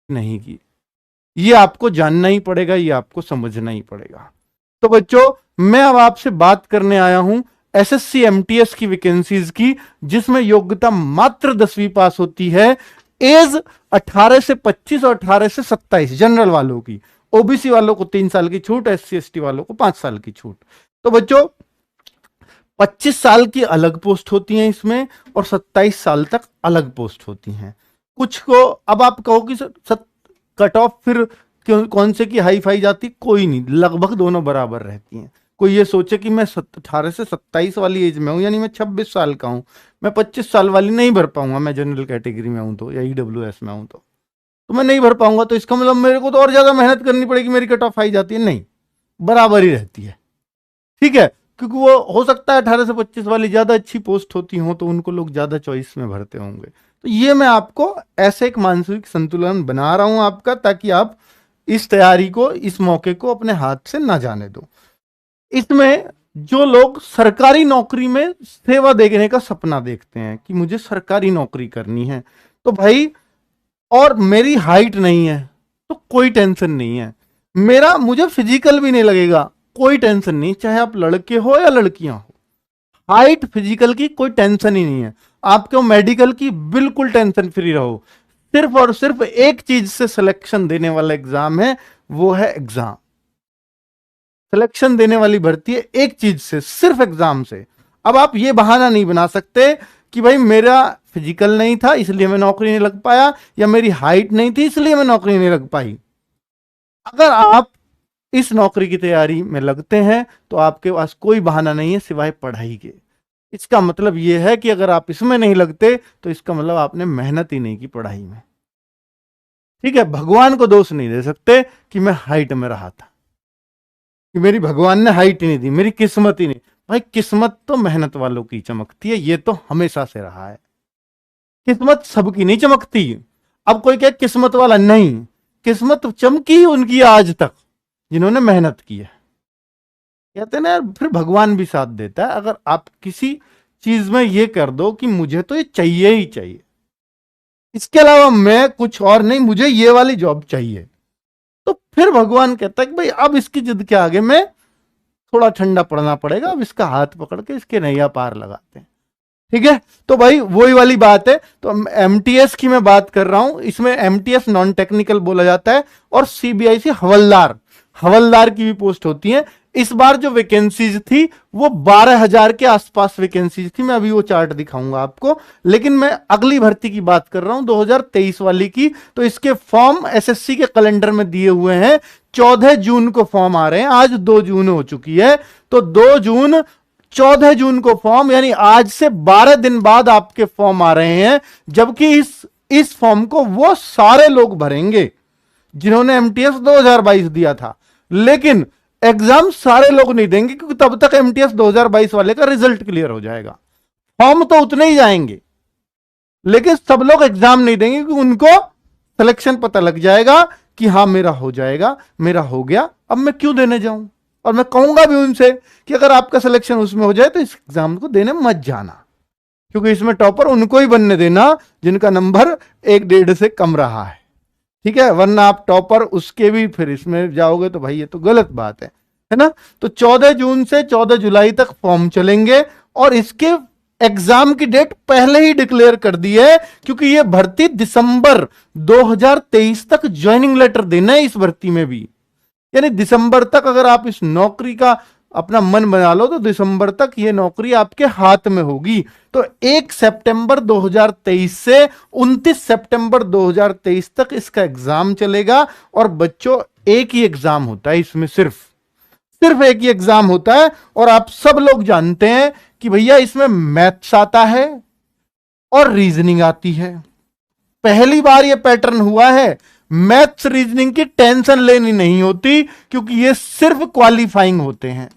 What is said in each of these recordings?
नहीं की। ये आपको जानना ही पड़ेगा, ये आपको समझना ही पड़ेगा। तो बच्चों, मैं अब आपसे बात करने आया हूं एसएससी एमटीएस की वैकेंसीज की, जिसमें योग्यता मात्र 10वीं पास होती है। एज 18 से 25 और 18 से 27 जनरल वालों की। ओबीसी वालों को 3 साल की छूट, एससी एसटी वालों को 5 साल की छूट। तो बच्चों, 25 साल की अलग पोस्ट होती हैं इसमें, और 27 साल तक अलग पोस्ट होती हैं। कुछ को अब आप कहो कि कट ऑफ फिर कौन से की हाई फाई जाती, कोई नहीं, लगभग दोनों बराबर रहती हैं। कोई ये सोचे कि मैं 18 से 27 वाली एज में हूं, यानी मैं 26 साल का हूं, मैं 25 साल वाली नहीं भर पाऊंगा, मैं जनरल कैटेगरी में हूं तो, या ईडब्ल्यूएस में हूं तो मैं नहीं भर पाऊंगा, तो इसका मतलब मेरे को तो और ज्यादा मेहनत करनी पड़ेगी, मेरी कट ऑफ हाई जाती है, नहीं, बराबर ही रहती है। ठीक है, क्योंकि वो हो सकता है 18 से 25 वाली ज्यादा अच्छी पोस्ट होती हो, तो उनको लोग ज्यादा चॉइस में भरते होंगे। तो ये मैं आपको ऐसे एक मानसिक संतुलन बना रहा हूं आपका, ताकि आप इस तैयारी को, इस मौके को अपने हाथ से ना जाने दो। इसमें जो लोग सरकारी नौकरी में सेवा देने का सपना देखते हैं कि मुझे सरकारी नौकरी करनी है, तो भाई, और मेरी हाइट नहीं है, तो कोई टेंशन नहीं है। मुझे फिजिकल भी नहीं लगेगा, कोई टेंशन नहीं, चाहे आप लड़के हो या लड़कियां हो। हाइट फिजिकल की कोई टेंशन ही नहीं है आपको, मेडिकल की बिल्कुल टेंशन फ्री रहो। सिर्फ और सिर्फ एक चीज से सिलेक्शन देने वाला एग्जाम है, वो है एग्जाम। सिलेक्शन देने वाली भर्ती है एक चीज से, सिर्फ एग्जाम से। अब आप ये बहाना नहीं बना सकते कि भाई मेरा फिजिकल नहीं था इसलिए मैं नौकरी नहीं लग पाया, या मेरी हाइट नहीं थी इसलिए मैं नौकरी नहीं लग पाई। अगर आप इस नौकरी की तैयारी में लगते हैं तो आपके पास कोई बहाना नहीं है सिवाय पढ़ाई के। इसका मतलब यह है कि अगर आप इसमें नहीं लगते तो इसका मतलब आपने मेहनत ही नहीं की पढ़ाई में। ठीक है, भगवान को दोष नहीं दे सकते कि मैं हाइट में रहा था, कि मेरी भगवान ने हाइट ही नहीं दी, मेरी किस्मत ही नहीं। भाई, किस्मत तो मेहनत वालों की चमकती है, ये तो हमेशा से रहा है। किस्मत सबकी नहीं चमकती। अब कोई कहे किस्मत वाला, नहीं, किस्मत चमकी उनकी आज तक जिन्होंने मेहनत की है। कहते हैं ना, फिर भगवान भी साथ देता है। अगर आप किसी चीज में ये कर दो कि मुझे तो ये चाहिए ही चाहिए, इसके अलावा मैं कुछ और नहीं, मुझे ये वाली जॉब चाहिए, तो फिर भगवान कहता है कि भाई अब इसकी जिद के आगे मैं थोड़ा ठंडा पड़ना पड़ेगा, अब इसका हाथ पकड़ के इसके नैया पार लगाते हैं। ठीक है, तो भाई वही वाली बात है। तो एमटीएस की मैं बात कर रहा हूं, इसमें एमटीएस नॉन टेक्निकल बोला जाता है, और सीबीआईसी हवलदार, हवलदार की भी पोस्ट होती है। इस बार जो वैकेंसीज थी वो 12,000 के आसपास वैकेंसीज थी। मैं अभी वो चार्ट दिखाऊंगा आपको, लेकिन मैं अगली भर्ती की बात कर रहा हूं 2023 वाली की। तो इसके फॉर्म एसएससी के कैलेंडर में दिए हुए हैं, 14 जून को फॉर्म आ रहे हैं, आज 2 जून हो चुकी है, तो 2 जून 14 जून को फॉर्म, यानी आज से 12 दिन बाद आपके फॉर्म आ रहे हैं। जबकि इस फॉर्म को वो सारे लोग भरेंगे जिन्होंने एमटीएस 2022 दिया था, लेकिन एग्जाम सारे लोग नहीं देंगे, क्योंकि तब तक एमटीएस 2022 वाले का रिजल्ट क्लियर हो जाएगा। फॉर्म तो उतने ही जाएंगे, लेकिन सब लोग एग्जाम नहीं देंगे, क्योंकि उनको सिलेक्शन पता लग जाएगा कि हाँ मेरा हो जाएगा, मेरा हो गया, अब मैं क्यों देने जाऊं। और मैं कहूंगा भी उनसे कि अगर आपका सिलेक्शन उसमें हो जाए तो इस एग्जाम को देने मत जाना, क्योंकि इसमें टॉपर उनको ही बनने देना जिनका नंबर 1-1.5 से कम रहा है। ठीक है, वरना आप टॉपर उसके भी फिर इसमें जाओगे तो भाई ये तो गलत बात है ना। तो 14 जून से 14 जुलाई तक फॉर्म चलेंगे, और इसके एग्जाम की डेट पहले ही डिक्लेयर कर दी है, क्योंकि ये भर्ती दिसंबर 2023 तक ज्वाइनिंग लेटर देना है इस भर्ती में भी। यानी दिसंबर तक अगर आप इस नौकरी का अपना मन बना लो तो दिसंबर तक ये नौकरी आपके हाथ में होगी। तो 1 सितंबर 2023 से 29 सितंबर 2023 तक इसका एग्जाम चलेगा। और बच्चों, एक ही एग्जाम होता है इसमें, सिर्फ एक ही एग्जाम होता है। और आप सब लोग जानते हैं कि भैया इसमें मैथ्स आता है और रीजनिंग आती है। पहली बार ये पैटर्न हुआ है। मैथ्स रीजनिंग की टेंशन लेनी नहीं होती, क्योंकि ये सिर्फ क्वालिफाइंग होते हैं।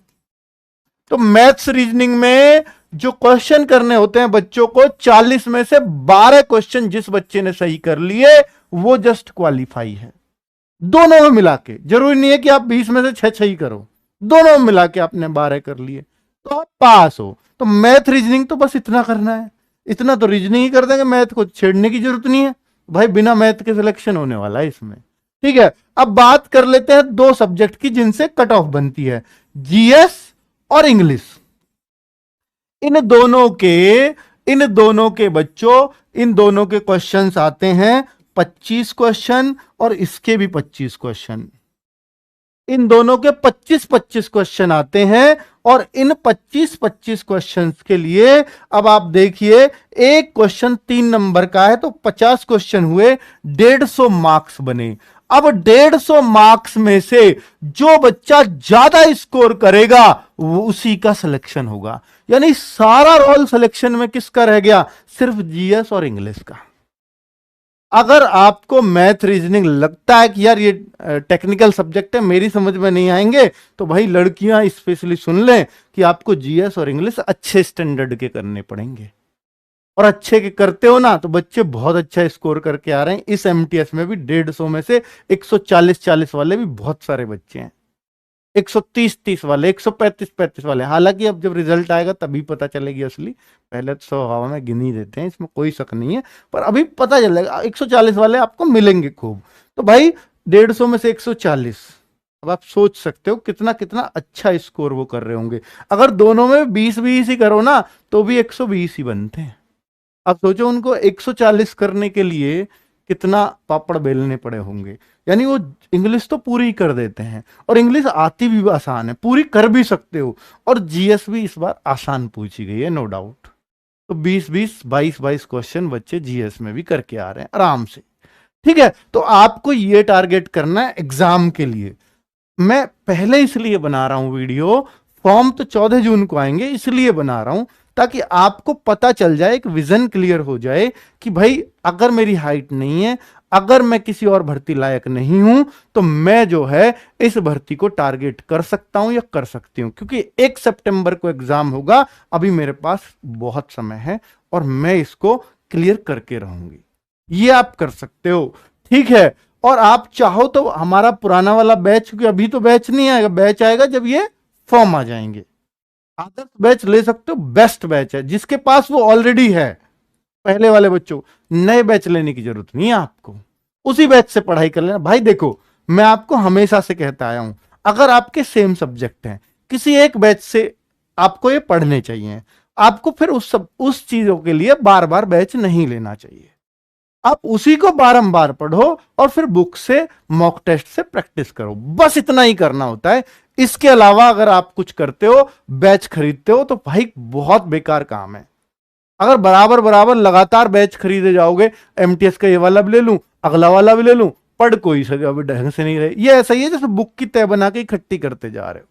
तो मैथ्स रीजनिंग में जो क्वेश्चन करने होते हैं बच्चों को, 40 में से 12 क्वेश्चन जिस बच्चे ने सही कर लिए वो जस्ट क्वालिफाई है। दोनों में मिला के, जरूरी नहीं है कि आप 20 में से 6 सही करो, दोनों में मिला के आपने 12 कर लिए तो आप पास हो। तो मैथ रीजनिंग तो बस इतना करना है, इतना तो रीजनिंग ही कर देंगे, मैथ को छेड़ने की जरूरत नहीं है। भाई बिना मैथ के सिलेक्शन होने वाला है इसमें। ठीक है, अब बात कर लेते हैं दो सब्जेक्ट की जिनसे कट ऑफ बनती है, जीएस और इंग्लिश। इन दोनों के बच्चों, इन दोनों के क्वेश्चंस आते हैं 25 क्वेश्चन, और इसके भी 25 क्वेश्चन। इन दोनों के 25-25 क्वेश्चन आते हैं, और इन 25-25 क्वेश्चंस के लिए अब आप देखिए, एक क्वेश्चन 3 नंबर का है तो 50 क्वेश्चन हुए, 150 मार्क्स बने। अब 150 मार्क्स में से जो बच्चा ज्यादा स्कोर करेगा वो उसी का सिलेक्शन होगा। यानी सारा रोल सिलेक्शन में किसका रह गया? सिर्फ जीएस और इंग्लिश का। अगर आपको मैथ रीजनिंग लगता है कि यार ये टेक्निकल सब्जेक्ट है, मेरी समझ में नहीं आएंगे, तो भाई लड़कियां स्पेशली सुन लें कि आपको जीएस और इंग्लिश अच्छे स्टैंडर्ड के करने पड़ेंगे। और अच्छे के करते हो ना तो बच्चे बहुत अच्छा स्कोर करके आ रहे हैं। इस एमटीएस में भी 150 में से 140 वाले भी बहुत सारे बच्चे हैं, 130 वाले, 135 वाले। हालांकि अब जब रिजल्ट आएगा तभी पता चलेगी असली, पहले तो 100 हवा में गिन ही देते हैं, इसमें कोई शक नहीं है, पर अभी पता चलेगा। 140 वाले आपको मिलेंगे खूब। तो भाई 150 में से 140, अब आप सोच सकते हो कितना कितना अच्छा स्कोर वो कर रहे होंगे। अगर दोनों में 20-20 ही करो ना तो भी 120 ही बनते हैं। अब सोचो उनको 140 करने के लिए कितना पापड़ बेलने पड़े होंगे। यानी वो इंग्लिश तो पूरी कर देते हैं, और इंग्लिश आती भी आसान है, पूरी कर भी सकते हो। और जीएस भी इस बार आसान पूछी गई है, नो डाउट। तो 20-20, 22-22 क्वेश्चन बच्चे जीएस में भी करके आ रहे हैं आराम से। ठीक है, तो आपको ये टारगेट करना है एग्जाम के लिए। मैं पहले इसलिए बना रहा हूं वीडियो, फॉर्म तो 14 जून को आएंगे, इसलिए बना रहा हूं ताकि आपको पता चल जाए, एक विजन क्लियर हो जाए कि भाई अगर मेरी हाइट नहीं है, अगर मैं किसी और भर्ती लायक नहीं हूं, तो मैं जो है इस भर्ती को टारगेट कर सकता हूं या कर सकती हूं। क्योंकि 1 सितंबर को एग्जाम होगा, अभी मेरे पास बहुत समय है और मैं इसको क्लियर करके रहूंगी। ये आप कर सकते हो। ठीक है, और आप चाहो तो हमारा पुराना वाला बैच, क्योंकि अभी तो बैच नहीं आएगा, बैच आएगा जब ये फॉर्म आ जाएंगे, आदर्श बैच ले सकते हो, बेस्ट बैच है। जिसके पास वो ऑलरेडी है पहले वाले बच्चों, नए बैच लेने की जरूरत नहीं है आपको, उसी बैच से पढ़ाई कर लेना। भाई देखो, मैं आपको हमेशा से कहता आया हूं, अगर आपके सेम सब्जेक्ट हैं, किसी एक बैच से आपको ये पढ़ने चाहिए, आपको फिर उस चीजों के लिए बार बार बैच नहीं लेना चाहिए। आप उसी को बारंबार पढ़ो और फिर बुक से, मॉक टेस्ट से प्रैक्टिस करो, बस इतना ही करना होता है। इसके अलावा अगर आप कुछ करते हो, बैच खरीदते हो, तो भाई बहुत बेकार काम है। अगर बराबर बराबर लगातार बैच खरीदे जाओगे, एमटीएस का ये वाला भी ले लूं, अगला वाला भी ले लूं, पढ़ कोई सके अभी ढंग से नहीं रहे, ये ऐसा ही है जैसे बुक की तय बना के इकट्ठी करते जा रहे हो,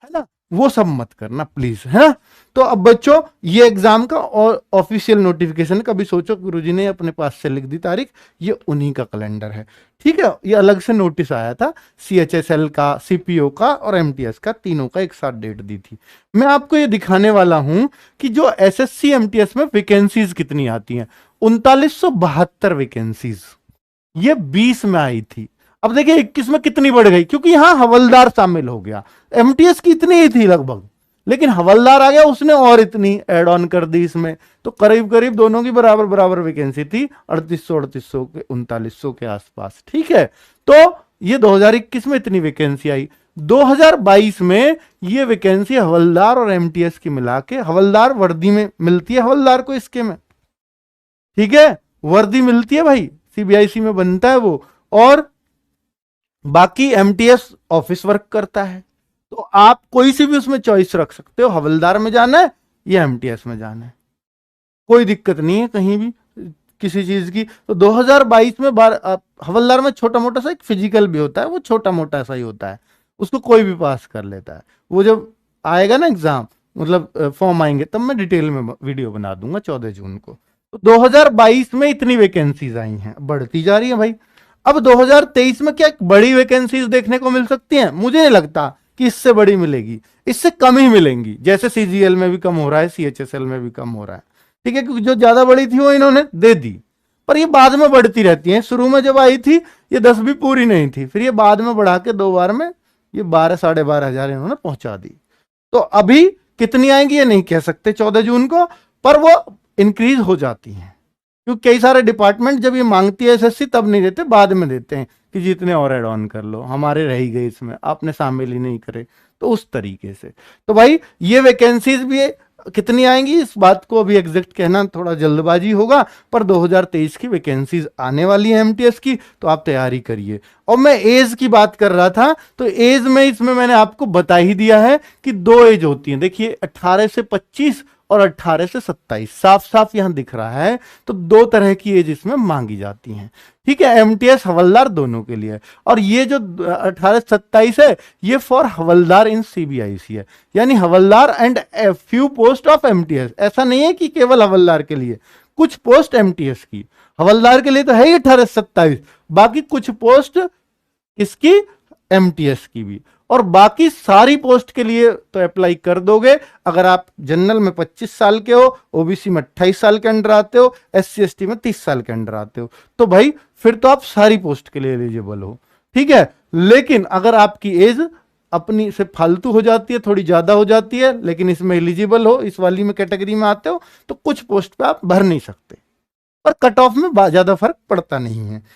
है ना। वो सब मत करना प्लीज, है ना। तो अब बच्चों, ये एग्जाम का और ऑफिशियल नोटिफिकेशन, कभी सोचो गुरुजी ने अपने पास से लिख दी तारीख, ये उन्हीं का कैलेंडर है। ठीक है, ये अलग से नोटिस आया था, सीएचएसएल का, सीपीओ का और एमटीएस का, तीनों का एक साथ डेट दी थी। मैं आपको ये दिखाने वाला हूं कि जो एसएससी एमटीएस में वैकेंसीज कितनी आती हैं। 3972 वैकेंसीज ये 20 में आई थी। अब देखिए 21 में कितनी बढ़ गई, क्योंकि यहां हवलदार शामिल हो गया। एमटीएस की इतनी ही थी लगभग, लेकिन हवलदार आ गया, उसने और इतनी ऐड ऑन कर दी इसमें, तो करीब करीब दोनों की बराबर बराबर वैकेंसी थी, 3800 के 3900 के आसपास। ठीक है, तो ये 2021 में इतनी वैकेंसी आई। 2022 में ये वैकेंसी हवलदार और एमटीएस की मिला के, हवलदार वर्दी में मिलती है हवलदार को इसके में, ठीक है, वर्दी मिलती है भाई, सीबीआईसी में बनता है वो, और बाकी एमटीएस ऑफिस वर्क करता है। तो आप कोई सी भी उसमें चॉइस रख सकते हो, हवलदार में जाना है या एमटीएस में जाना है, कोई दिक्कत नहीं है कहीं भी किसी चीज की। तो 2022 में हवलदार में छोटा मोटा सा एक फिजिकल भी होता है, वो छोटा मोटा सा ही होता है, उसको कोई भी पास कर लेता है। वो जब आएगा ना एग्जाम, मतलब फॉर्म आएंगे, तब मैं डिटेल में वीडियो बना दूंगा 14 जून को। तो 2022 में इतनी वैकेंसीज आई हैं, बढ़ती जा रही है भाई। अब 2023 में क्या बड़ी वैकेंसीज देखने को मिल सकती हैं? मुझे नहीं लगता कि इससे बड़ी मिलेगी, इससे कम ही मिलेंगी। जैसे सीजीएल में भी कम हो रहा है, सीएचएसएल में भी कम हो रहा है, ठीक है, क्योंकि जो ज्यादा बड़ी थी वो इन्होंने दे दी, पर ये बाद में बढ़ती रहती हैं। शुरू में जब आई थी ये 10 भी पूरी नहीं थी, फिर ये बाद में बढ़ा के 2 बार में ये 12-12.5 हजार इन्होंने पहुंचा दी। तो अभी कितनी आएंगी ये नहीं कह सकते 14 जून को, पर वो इंक्रीज हो जाती हैं, क्योंकि कई सारे डिपार्टमेंट जब ये मांगती है एसएससी तब नहीं देते, बाद में देते हैं कि जितने और ऐड ऑन कर लो, हमारे रह ही गए इसमें, आपने शामिल ही नहीं करे। तो उस तरीके से तो भाई ये वैकेंसीज भी कितनी आएंगी इस बात को अभी एग्जैक्ट कहना थोड़ा जल्दबाजी होगा, पर 2023 की वैकेंसीज आने वाली है एमटीएस की, तो आप तैयारी करिए। और मैं एज की बात कर रहा था, तो एज में इसमें मैंने आपको बता ही दिया है कि 2 एज होती है। देखिए 18 से 25 और 18 से 27 साफ साफ यहां दिख रहा है। तो 2 तरह की एज इसमें मांगी जाती हैं, ठीक है, एमटीएस हवलदार दोनों के लिए। और ये जो 18 से 27 है ये फॉर हवलदार इन सीबीआईसी है, यानी havaldar and few post of MTS. ऐसा नहीं है कि केवल हवलदार के लिए, कुछ पोस्ट एमटीएस की, हवलदार के लिए तो है ही 18 से 27, बाकी कुछ पोस्ट इसकी एमटीएस की भी। और बाकी सारी पोस्ट के लिए तो अप्लाई कर दोगे अगर आप जनरल में 25 साल के हो, ओबीसी में 28 साल के अंडर आते हो, एससी एसटी में 30 साल के अंडर आते हो, तो भाई फिर तो आप सारी पोस्ट के लिए एलिजिबल हो, ठीक है। लेकिन अगर आपकी एज अपनी से फालतू हो जाती है, थोड़ी ज्यादा हो जाती है, लेकिन इसमें एलिजिबल हो, इस वाली में कैटेगरी में आते हो, तो कुछ पोस्ट पे आप भर नहीं सकते, पर कट ऑफ में ज्यादा फर्क पड़ता नहीं है।